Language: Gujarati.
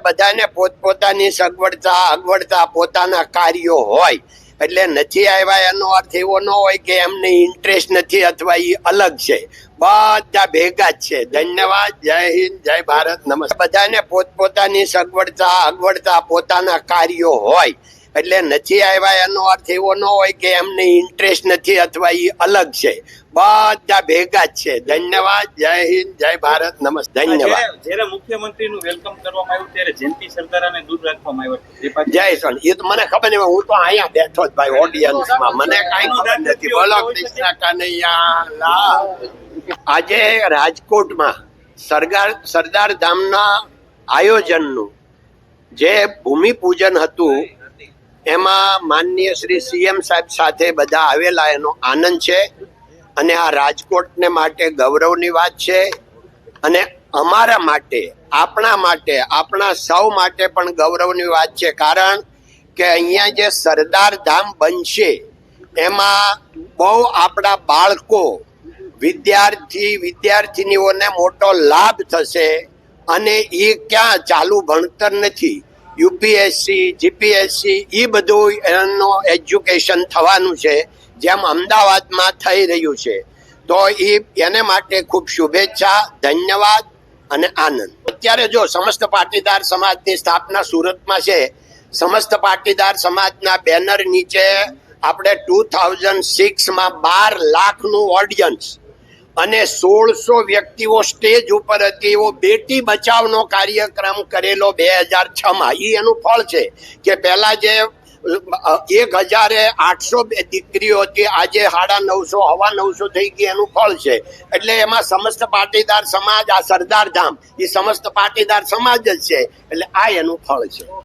બધાને પોતપોતાની અગવડતા પોતાના કાર્યો હોય એટલે નથી આવ્યા એનો અર્થ એવો ન હોય કે એમને ઇન્ટરેસ્ટ નથી અથવા એ અલગ છે. બધા ભેગા જ છે. ધન્યવાદ. જય હિન્દ, જય ભારત, નમસ્તે. બધાને પોતપોતાની અગવડતા પોતાના કાર્યો હોય એટલે નથી આવ્યા એનો અર્થ એવો ન હોય કે એમને ઇન્ટરેસ્ટ નથી અથવા એ અલગ છે. બધા ભેગા જ છે. ધન્યવાદ. જય હિન્દ, જય ભારત, નમસ્તે. ધન્યવાદ. જ્યારે મુખ્યમંત્રીનું વેલકમ કરવામાં આવ્યું ત્યારે જયંતિ સરદારાને દૂર રાખવામાં આવ્યા. જય સોન. એ તો મને ખબર નહીં, હું તો અહીંયા બેઠો જ ભાઈ ઓડિયન્સમાં, મને કાંઈ ખબર નથી. બોલો કૃષ્ણ કનૈયા લાલ. આજે રાજકોટમાં સરદાર ધામના આયોજનનું જે ભૂમિપૂજન હતું એમાં માનનીય શ્રી સીએમ સાહેબ સાથે બધા આવેલા, એનો આનંદ છે. અને આ રાજકોટને માટે ગૌરવની વાત છે અને અમારા માટે, આપણા સૌ માટે પણ ગૌરવની વાત છે. કારણ કે અહીંયા જે સરદાર ધામ બનશે એમાં બહુ આપણા બાળકો, વિદ્યાર્થીનીઓને મોટો લાભ થશે. અને એ ક્યાં ચાલુ ભણતર નથી, યુપીએસસી, જીપીએસસી, એ બધું એનો એજ્યુકેશન થવાનું છે, જેમ અમદાવાદમાં થઈ રહ્યું છે. તો એને માટે ખૂબ શુભેચ્છા, ધન્યવાદ અને આનંદ. અત્યારે જો સમસ્ત પાટીદાર સમાજની સ્થાપના સુરતમાં છે, સમસ્ત પાટીદાર સમાજના બેનર નીચે આપણે 2006માં 12 લાખનું ઓડિયન્સ અને 1600 વ્યક્તિઓ સ્ટેજ ઉપર હતી એવો બેટી બચાવનો કાર્યક્રમ કરેલો 2006માં. એનું ફળ છે કે પહેલા જે 1800 દીકરીઓ હતી, આજે 950 થઈ ગઈ, એનું ફળ છે. એટલે એમાં સમસ્ત પાટીદાર સમાજ, આ સરદાર ધામ એ સમસ્ત પાટીદાર સમાજ જ છે, એટલે આ એનું ફળ છે.